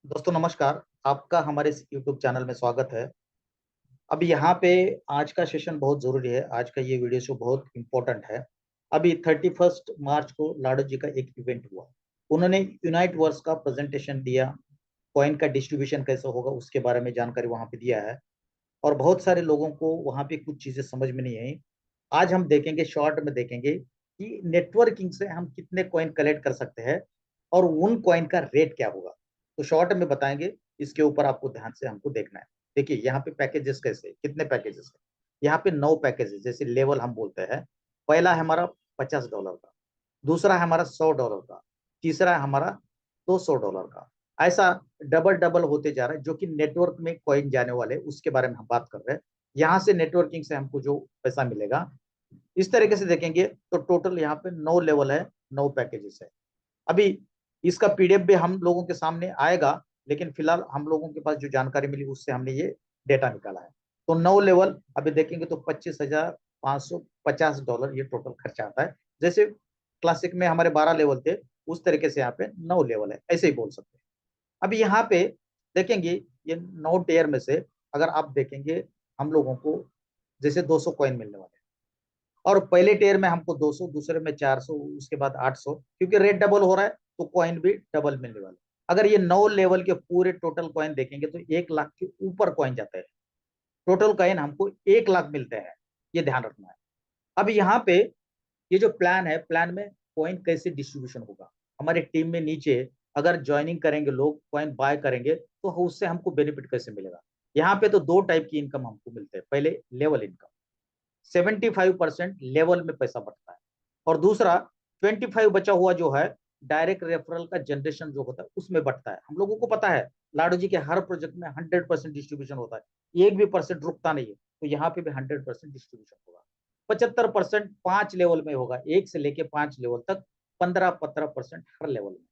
दोस्तों नमस्कार। आपका हमारे इस YouTube चैनल में स्वागत है। अब यहाँ पे आज का सेशन बहुत जरूरी है। आज का ये वीडियो शो बहुत इंपॉर्टेंट है। अभी 31 मार्च को लाडो जी का एक इवेंट हुआ। उन्होंने यूनाइट वर्स का प्रेजेंटेशन दिया। कॉइन का डिस्ट्रीब्यूशन कैसे होगा उसके बारे में जानकारी वहां पे दिया है। और बहुत सारे लोगों को वहां पे कुछ चीजें समझ में नहीं आई। आज हम देखेंगे, शॉर्ट में देखेंगे कि नेटवर्किंग से हम कितने कॉइन कलेक्ट कर सकते हैं और उन कॉइन का रेट क्या होगा। तो शॉर्ट में बताएंगे। इसके ऊपर आपको ध्यान से हमको देखना है। देखिए यहाँ पे पैकेजेस कैसे, कितने पैकेजेस है। यहाँ पे 9 पैकेजेस, जैसे लेवल हम बोलते हैं। पहला है हमारा $50 का। दूसरा है हमारा $100 का। तीसरा है हमारा $200 का। ऐसा डबल डबल होते जा रहा है, जो कि नेटवर्क में कॉइन जाने वाले उसके बारे में हम बात कर रहे हैं। यहाँ से नेटवर्किंग से हमको जो पैसा मिलेगा, इस तरीके से देखेंगे तो टोटल यहाँ पे 9 लेवल है, 9 पैकेजेस है। अभी इसका पीडीएफ भी हम लोगों के सामने आएगा, लेकिन फिलहाल हम लोगों के पास जो जानकारी मिली उससे हमने ये डेटा निकाला है। तो 9 लेवल अभी देखेंगे तो $25,550 ये टोटल खर्चा आता है। जैसे क्लासिक में हमारे 12 लेवल थे, उस तरीके से यहाँ पे 9 लेवल है, ऐसे ही बोल सकते हैं। अभी यहाँ पे देखेंगे, ये 9 टेयर में से अगर आप देखेंगे, हम लोगों को जैसे 200 कॉइन मिलने वाले हैं। और पहले टेयर में हमको 200, दूसरे में 400, उसके बाद 800, क्योंकि रेट डबल हो रहा है तो कॉइन भी डबल मिलने वाले। अगर ये 9 लेवल के पूरे टोटल कॉइन देखेंगे तो 1 लाख के ऊपर कॉइन जाते हैं। टोटल कॉइन हमको 1 लाख मिलते हैं, ये ध्यान रखना है। अब यहाँ पे ये जो प्लान है, प्लान में कॉइन कैसे डिस्ट्रीब्यूशन होगा। हमारे टीम में नीचे अगर ज्वाइनिंग करेंगे लोग, कॉइन बाय करेंगे, तो उससे हमको बेनिफिट कैसे मिलेगा। यहाँ पे तो दो टाइप की इनकम हमको मिलते हैं। पहले लेवल इनकम, 75% लेवल में पैसा बचता है। और दूसरा 25 बचा हुआ जो है, डायरेक्ट रेफरल का जनरेशन जो होता है उसमें बटता है। हम लोगों को पता है लाडो जी के हर प्रोजेक्ट में 100% डिस्ट्रीब्यूशन होता है, एक भी परसेंट रुकता नहीं है। तो यहाँ पे भी 100% डिस्ट्रीब्यूशन होगा। 75% 5 लेवल में होगा, 1 से लेके 5 लेवल तक। 15-15% हर लेवल में।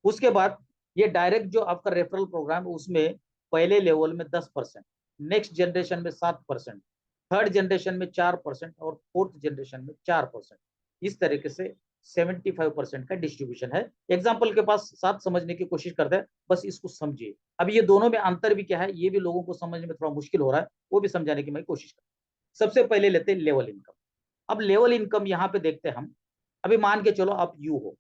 उसके बाद ये डायरेक्ट जो आपका रेफरल प्रोग्राम है उसमें पहले लेवल में 10%, नेक्स्ट जनरेशन में 7%, थर्ड जनरेशन में 4% और फोर्थ जनरेशन में 4%। इस तरीके से 75% का डिस्ट्रीब्यूशन है। एग्जाम्पल के पास साथ समझने की कोशिश करते हैं, बस इसको समझिए। अब ये दोनों में अंतर भी क्या है, ये भी लोगों को समझने में थोड़ा मुश्किल हो रहा है, वो भी समझाने की मैं कोशिश करता हूँ। सबसे पहले लेते हैं लेवल इनकम। अब लेवल इनकम यहाँ पे देखते हैं हम। अभी मान के चलो आप यू हो,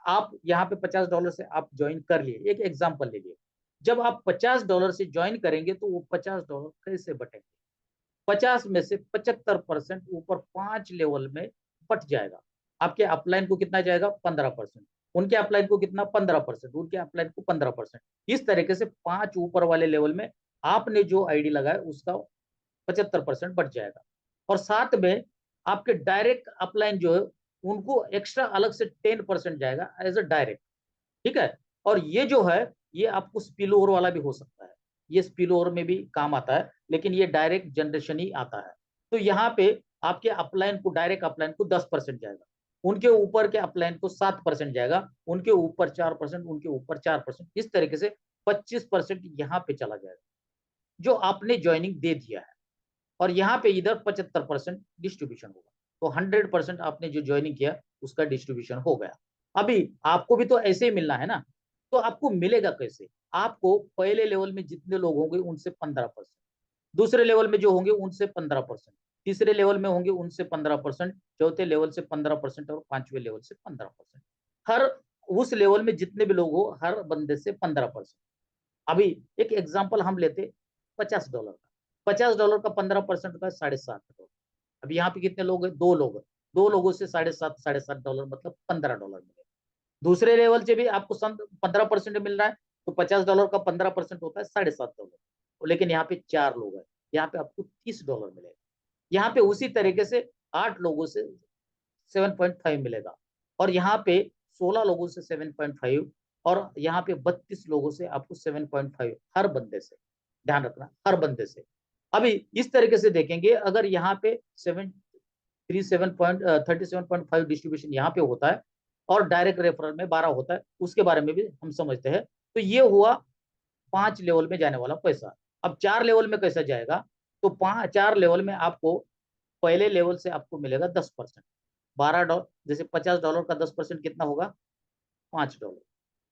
आप यहाँ पे $50 से आप ज्वाइन कर लिए, एक एग्जाम्पल ले लिए। जब आप $50 से ज्वाइन करेंगे तो वो $50 कैसे बटेंगे। 50 में से 75% ऊपर 5 लेवल में बट जाएगा। आपके अपलाइन को कितना जाएगा, 15%। उनके अपलाइन को कितना, 15%। उनके अपलाइन को 15%। इस तरीके से 5 ऊपर वाले लेवल में आपने जो आईडी लगाया उसका 75% बच जाएगा। और साथ में आपके डायरेक्ट अपलाइन जो है, उनको एक्स्ट्रा अलग से 10% जाएगा एज अ डायरेक्ट। ठीक है। और ये जो है, ये आपको स्पिल ओवर वाला भी हो सकता है। ये स्पिल ओवर में भी काम आता है, लेकिन ये डायरेक्ट जनरेशन ही आता है। तो यहाँ पे आपके अपलाइन को, डायरेक्ट अपलाइन को 10% जाएगा। उनके ऊपर के अपलाइन को 7% जाएगा। उनके ऊपर 4%, उनके ऊपर 4%। इस तरीके से 25% यहाँ पे चला जाएगा, जो आपने ज्वाइनिंग दे दिया है। और यहाँ पे इधर 75% डिस्ट्रीब्यूशन होगा। तो 100% आपने जो ज्वाइनिंग किया उसका डिस्ट्रीब्यूशन हो गया। अभी आपको भी तो ऐसे ही मिलना है ना। तो आपको मिलेगा कैसे। आपको पहले लेवल में जितने लोग होंगे उनसे 15%, दूसरे लेवल में जो होंगे उनसे 15%, तीसरे लेवल में होंगे उनसे 15%, चौथे लेवल से 15% और पांचवें लेवल से 15%। हर उस लेवल में जितने भी लोग हो, हर बंदे से 15%। अभी एक एग्जाम्पल हम लेते, $50 का। $50 का 15% होता है $7.5। अब यहाँ पे कितने लोग हैं, 2 लोग हैं। 2 लोगों से $7.5 मतलब $15 मिलेगा। दूसरे लेवल से भी आपको 15% मिल रहा है, तो $50 का 15% होता है $7.5। लेकिन यहाँ पे 4 लोग हैं, यहाँ पे आपको $30 मिलेगा। यहाँ पे उसी तरीके से 8 लोगों से 7.5 मिलेगा। और यहाँ पे 16 लोगों से 7.5। और यहाँ पे 32 लोगों से आपको 7.5, हर बंदे से। ध्यान रखना, हर बंदे से। अभी इस तरीके से देखेंगे, अगर यहाँ पे 37.5 डिस्ट्रीब्यूशन यहाँ पे होता है और डायरेक्ट रेफरल में 12 होता है, उसके बारे में भी हम समझते हैं। तो ये हुआ 5 लेवल में जाने वाला पैसा। अब 4 लेवल में कैसा जाएगा, तो 4 लेवल में आपको पहले लेवल से आपको मिलेगा 10%। $12, जैसे $50 का 10% कितना होगा, $5।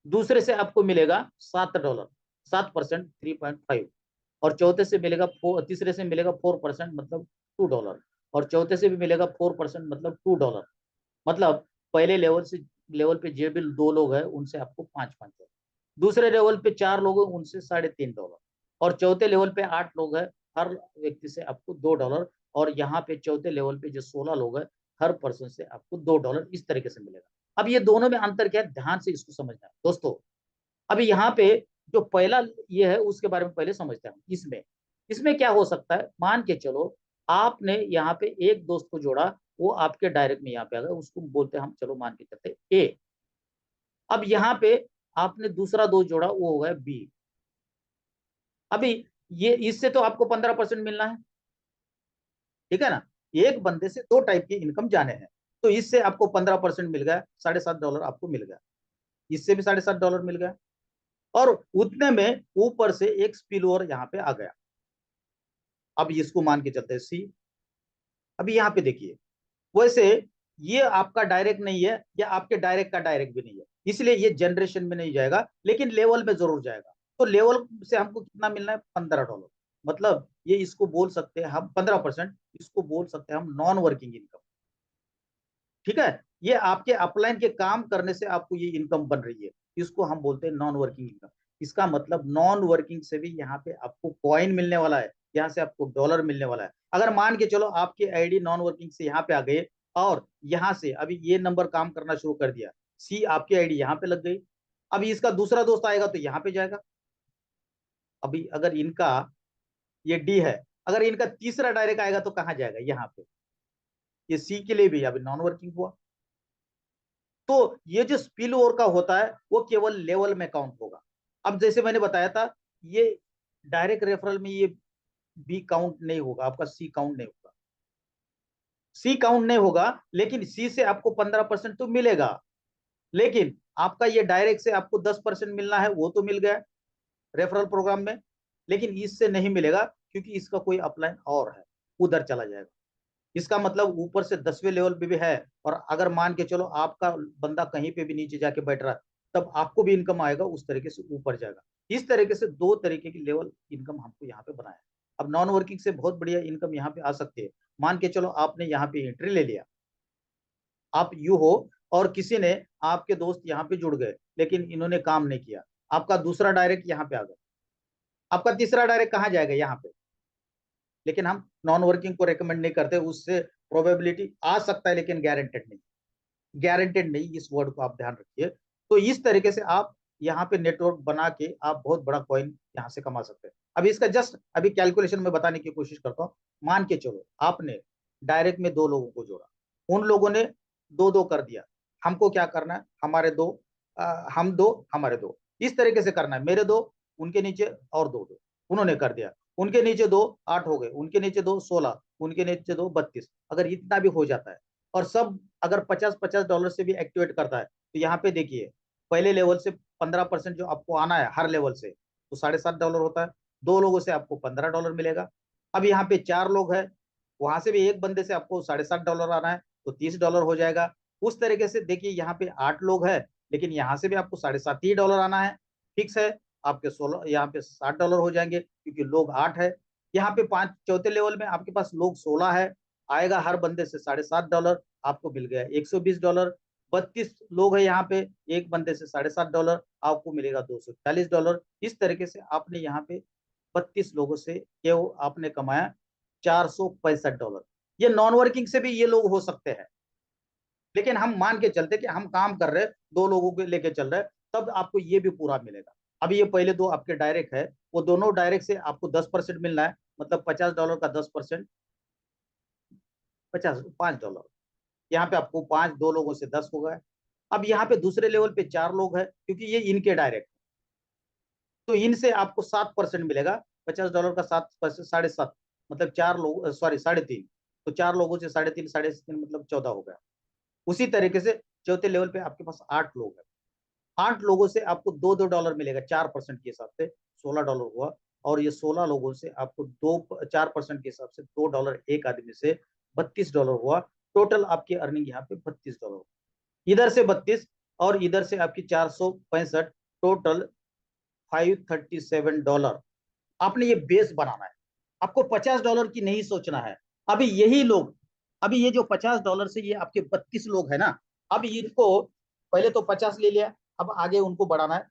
दूसरे से आपको मिलेगा $7, 7%, 3.5। और चौथे से मिलेगा तीसरे से मिलेगा 4%, मतलब $2। और चौथे से भी मिलेगा 4%, मतलब $2। मतलब पहले लेवल पे जो भी दो लोग हैं उनसे आपको 5-5 डॉलर, दूसरे लेवल पे 4 लोग हैं उनसे $3.5। और चौथे लेवल पे 8 लोग हैं, हर व्यक्ति से आपको $2। और यहाँ पे चौथे लेवल पे जो 16 लोग हैं, हर पर्सन से आपको $2 इस तरीके से मिलेगा। अब ये दोनों में अंतर क्या है, ध्यान से इसको समझना है दोस्तों। अभी यहाँ पे जो पहला ये है उसके बारे में पहले समझते हैं। इसमें इसमें क्या हो सकता है, मान के चलो आपने यहाँ पे एक दोस्त को जोड़ा, वो आपके डायरेक्ट में यहाँ पे आ गया, उसको बोलते हैं हम, चलो मान के चलते ए। अब यहाँ पे आपने दूसरा दोस्त जोड़ा, वो हो गया बी। अभी ये इससे तो आपको 15% मिलना है, ठीक है ना। एक बंदे से दो टाइप की इनकम जाने हैं, तो इससे आपको 15% मिल गया, $7.5 आपको मिल गया। इससे भी $7.5 मिल गया। और उतने में ऊपर से एक स्पिल ओवर यहाँ पे आ गया। अब इसको मान के चलते हैं सी। अभी यहाँ पे देखिए, वैसे ये आपका डायरेक्ट नहीं है, या आपके डायरेक्ट का डायरेक्ट भी नहीं है, इसलिए ये जनरेशन में नहीं जाएगा, लेकिन लेवल में जरूर जाएगा। तो लेवल से हमको कितना मिलना है, $15। मतलब ये इसको बोल सकते हैं हम 15%, इसको बोल सकते हैं हम नॉन वर्किंग इनकम। ठीक है, ये आपके अपलाइन के काम करने से आपको ये इनकम बन रही है, इसको हम बोलते हैं नॉन वर्किंग इनकम। इसका मतलब नॉन वर्किंग से भी यहाँ पे आपको कॉइन मिलने वाला है, यहाँ से आपको डॉलर मिलने वाला है। अगर मान के चलो आपकी आईडी नॉन वर्किंग से यहाँ पे आ गए, और यहाँ से अभी ये नंबर काम करना शुरू कर दिया, सी आपकी आईडी यहाँ पे लग गई, अभी इसका दूसरा दोस्त आएगा तो यहाँ पे जाएगा। अभी अगर इनका ये डी है, अगर इनका तीसरा डायरेक्ट आएगा तो कहाँ जाएगा, यहाँ पे। ये सी के लिए भी अभी नॉन वर्किंग हुआ। तो ये जो स्पिल ओवर का होता है वो केवल लेवल में काउंट होगा। अब जैसे मैंने बताया था, ये डायरेक्ट रेफरल में ये बी काउंट नहीं होगा, आपका सी काउंट नहीं होगा, सी काउंट नहीं होगा। लेकिन सी से आपको 15% तो मिलेगा, लेकिन आपका ये डायरेक्ट से आपको 10% मिलना है, वो तो मिल गया रेफरल प्रोग्राम में। लेकिन इससे नहीं मिलेगा, क्योंकि इसका कोई अपलाइन और है, उधर चला जाएगा। इसका मतलब ऊपर से 10वें लेवल पे भी है, और अगर मान के चलो आपका बंदा कहीं पे भी नीचे जाके बैठ रहा है, तब आपको भी इनकम आएगा, उस तरीके से ऊपर जाएगा। इस तरीके से दो तरीके की लेवल इनकम हमको यहाँ पे बनाया है। अब नॉन वर्किंग से बहुत बढ़िया इनकम यहाँ पे आ सकती है। मान के चलो आपने यहाँ पे एंट्री ले लिया, आप यू हो, और किसी ने, आपके दोस्त यहाँ पे जुड़ गए, लेकिन इन्होंने काम नहीं किया, आपका दूसरा डायरेक्ट यहाँ पे आ गया, आपका तीसरा डायरेक्ट कहाँ जाएगा, यहाँ पे। लेकिन हम नॉन वर्किंग को रेकमेंड नहीं करते, उससे प्रोबेबिलिटी आ सकता है, लेकिन गारंटेड नहीं, गारंटेड नहीं, इस वर्ड को आप ध्यान रखिए। तो इस तरीके से आप यहाँ पे नेटवर्क बना के आप बहुत बड़ा कॉइन यहाँ से कमा सकते हैं। अभी इसका जस्ट अभी कैलकुलेशन में बताने की कोशिश करता हूँ। मान के चलो आपने डायरेक्ट में दो लोगों को जोड़ा, उन लोगों ने दो दो कर दिया, हमको क्या करना है, हमारे दो, हम दो, हमारे दो, इस तरीके से करना है। मेरे दो, उनके नीचे और दो दो, उन्होंने कर दिया, उनके नीचे दो 8 हो गए, उनके नीचे दो 16, उनके नीचे दो 32। अगर इतना भी हो जाता है, और सब अगर $50-50 से भी एक्टिवेट करता है, तो यहाँ पे देखिए, पहले लेवल से 15% जो आपको आना है हर लेवल से, तो $7.5 होता है। दो लोगों से आपको $15 मिलेगा। अब यहाँ पे 4 लोग है, वहां से भी एक बंदे से आपको $7.5 आना है, तो $30 हो जाएगा। उस तरीके से देखिए, यहाँ पे 8 लोग है, लेकिन यहाँ से भी आपको $7.5 आना है, फिक्स है। आपके 16 यहाँ पे $60 हो जाएंगे, क्योंकि लोग 8 है। यहाँ पे पांच चौथे लेवल में आपके पास लोग 16 है, आएगा हर बंदे से $7.5, आपको मिल गया $120। 32 लोग है यहाँ पे, एक बंदे से $7.5, आपको मिलेगा $240। इस तरीके से आपने यहाँ पे 32 लोगों से ये आपने कमाया $465। ये नॉन वर्किंग से भी ये लोग हो सकते हैं, लेकिन हम मान के चलते कि हम काम कर रहे, दो लोगों को लेके चल रहे, तब आपको ये भी पूरा मिलेगा। अभी ये पहले दो आपके डायरेक्ट है, वो दोनों डायरेक्ट से आपको 10% मिलना है, मतलब $50 का 10%, 5 $5। यहाँ पे आपको 5, दो लोगों से 10 हो गए। अब यहाँ पे दूसरे लेवल पे 4 लोग हैं, क्योंकि ये इनके डायरेक्ट, तो इनसे आपको 7% मिलेगा। $50 का 7%, 7.5, मतलब 4 लोग, सॉरी 3.5। तो 4 लोगों से 3.5, 3.5 मतलब 14 हो गया। उसी तरीके से चौथे लेवल पे आपके पास 8 लोग हैं, 8 लोगों से आपको $2-2 मिलेगा, 4% के हिसाब से $16 हुआ। और ये 16 लोगों से आपको 4% के हिसाब से $2 एक आदमी से $32 हुआ। टोटल आपकी अर्निंग यहाँ पे $32, इधर से 32 और इधर से आपकी 465, टोटल $537। आपने ये बेस बनाना है, आपको $50 की नहीं सोचना है। अभी यही लोग, अभी ये जो $50 से ये आपके 32 लोग है ना, अब इनको पहले तो 50 ले लिया, अब आगे उनको बढ़ाना है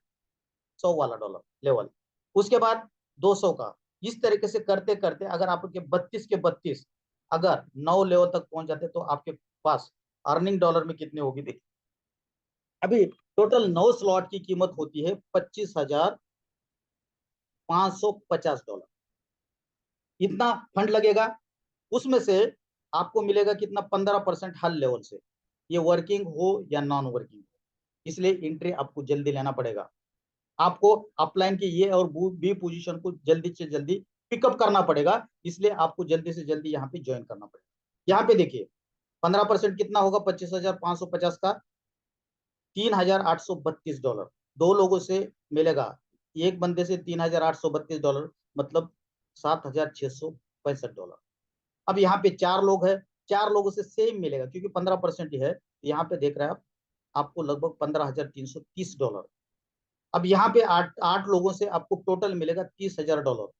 100 वाला डॉलर लेवल, उसके बाद 200 का, इस तरीके से करते करते अगर आपके 32 के 32 अगर 9 लेवल तक पहुंच जाते तो आपके पास अर्निंग डॉलर में कितने होगी देखिए। अभी टोटल 9 स्लॉट की कीमत होती है $25,550। इतना फंड लगेगा, उसमें से आपको मिलेगा कितना, 15% हर लेवल से, ये वर्किंग हो या नॉन वर्किंग हो, इसलिए एंट्री आपको जल्दी लेना पड़ेगा। आपको अपलाइन की ये और बी पोजीशन को जल्दी से जल्दी पिकअप करना पड़ेगा, इसलिए आपको जल्दी से जल्दी यहाँ पे ज्वाइन करना पड़ेगा। यहाँ पे देखिए 15% कितना होगा 25,550 का, $3,832। दो लोगों से मिलेगा, एक बंदे से $3,832, मतलब $7,665। अब यहाँ पे 4 लोग है, 4 लोगों से सेम मिलेगा क्योंकि 15% ही है, यहाँ पे देख रहे हैं आप, आपको लगभग $15,330। अब यहाँ पे 8 लोगों से आपको टोटल मिलेगा $30,000,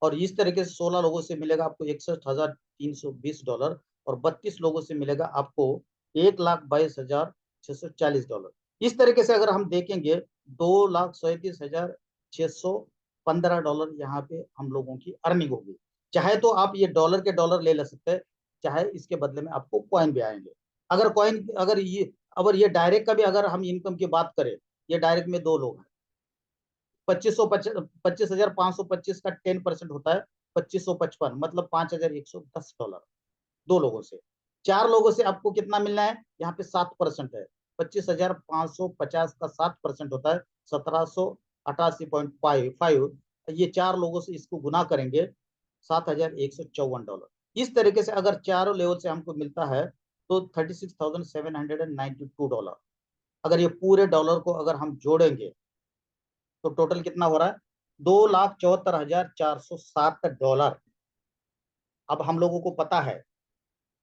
और इस तरीके से 16 लोगों से मिलेगा आपको $61,320, और 32 लोगों से मिलेगा आपको $1,22,640। इस तरीके से अगर हम देखेंगे $2,37,615 यहाँ पे हम लोगों की अर्निंग होगी। चाहे तो आप ये डॉलर के डॉलर ले सकते हैं, चाहे इसके बदले में आपको कॉइन भी आएंगे। अगर कॉइन, अगर ये डायरेक्ट का भी अगर हम इनकम की बात करें, ये डायरेक्ट में 2 लोग हैं, 25,525 का 10% होता है 2555, मतलब $5,110 दो लोगों से। 4 लोगों से आपको कितना मिलना है, यहाँ पे 7% है, 25,550 का 7% होता है 1788.5। ये 4 लोगों से इसको गुना करेंगे $7,154। इस तरीके से अगर चारों लेवल से हमको मिलता है तो $36,792। अगर ये पूरे डॉलर को अगर हम जोड़ेंगे तो टोटल कितना हो रहा है, $2,74,407। अब हम लोगों को पता है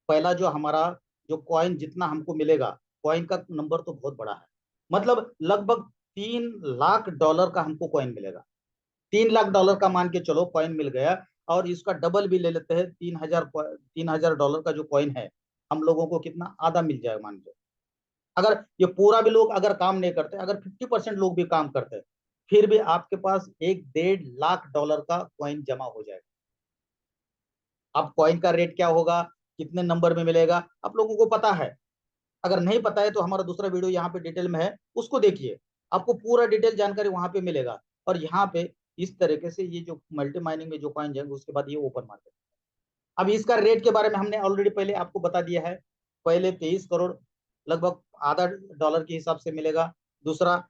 पहला जो हमारा जो कॉइन जितना हमको मिलेगा, कॉइन का नंबर तो बहुत बड़ा है, मतलब लगभग $3 लाख का हमको कॉइन मिलेगा। $3 लाख का मान के चलो कॉइन मिल गया, और इसका डबल भी ले लेते हैं, 3,000 डॉलर का जो कॉइन है, हम लोगों को कितना आधा मिल जाएगा मान लो। अगर ये पूरा भी लोग अगर काम नहीं करते, अगर 50% लोग भी काम करते, फिर भी आपके पास 1.5 लाख डॉलर का कॉइन जमा हो जाएगा। अब कॉइन का रेट क्या होगा, कितने नंबर में मिलेगा, आप लोगों को पता है। अगर नहीं पता है तो हमारा दूसरा वीडियो यहाँ पे डिटेल में है, उसको देखिए, आपको पूरा डिटेल जानकारी वहां पे मिलेगा। और यहाँ पे इस तरीके से ये जो मल्टी माइनिंग में जो कॉइन जाएंगे, उसके बाद ये ओपन मार्केट। अब इसका रेट के बारे में हमने ऑलरेडी पहले आपको बता दिया है। पहले 23 करोड़ लगभग आधा डॉलर के हिसाब से मिलेगा, दूसरा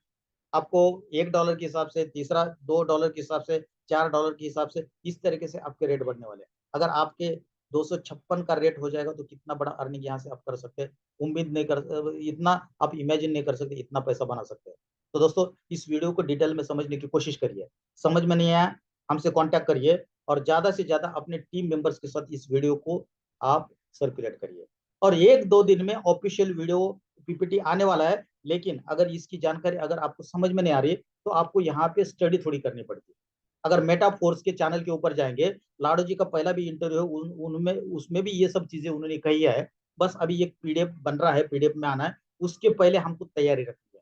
आपको $1 के हिसाब से, तीसरा $2 के हिसाब से, $4 के हिसाब से, इस तरीके से आपके रेट बढ़ने वाले हैं। अगर आपके 256 का रेट हो जाएगा तो कितना बड़ा अर्निंग यहाँ से आप कर सकते हैं, उम्मीद नहीं कर, इतना आप इमेजिन नहीं कर सकते इतना पैसा बना सकते हैं। तो दोस्तों इस वीडियो को डिटेल में समझने की कोशिश करिए, समझ में नहीं आया हमसे कांटेक्ट करिए, और ज्यादा से ज्यादा अपने टीम मेंबर्स के साथ इस वीडियो को आप सर्कुलेट करिए। और 1-2 दिन में ऑफिशियल वीडियो पीपीटी आने वाला है, लेकिन अगर इसकी जानकारी अगर आपको समझ में नहीं आ रही तो आपको यहाँ पे स्टडी थोड़ी करनी पड़ती है। अगर मेटा फोर्स के चैनल के ऊपर जाएंगे, लाडो जी का पहला भी इंटरव्यू उनमें उसमें भी ये सब चीजें उन्होंने कही है। बस अभी एक पीडीएफ बन रहा है, पीडीएफ में आना है, उसके पहले हमको तैयारी रखनी है,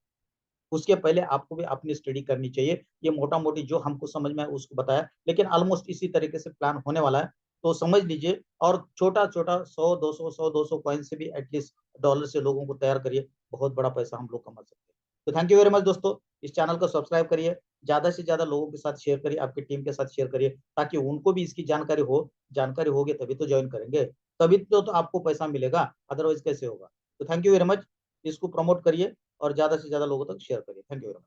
उसके पहले आपको भी अपनी स्टडी करनी चाहिए। ये मोटा मोटी जो हमको समझ में है उसको बताया, लेकिन ऑलमोस्ट इसी तरीके से प्लान होने वाला है, तो समझ लीजिए। और छोटा छोटा 100-200 कॉइन से भी एटलीस्ट डॉलर से लोगों को तैयार करिए, बहुत बड़ा पैसा हम लोग कमा सकते हैं। तो थैंक यू वेरी मच दोस्तों, इस चैनल को सब्सक्राइब करिए, ज्यादा से ज्यादा लोगों के साथ शेयर करिए, आपकी टीम के साथ शेयर करिए, ताकि उनको भी इसकी जानकारी हो। जानकारी होगी तभी तो ज्वाइन करेंगे, तभी तो आपको पैसा मिलेगा, अदरवाइज कैसे होगा। तो थैंक यू वेरी मच, इसको प्रमोट करिए और ज्यादा से ज्यादा लोगों तक शेयर करिए। Thank you very much.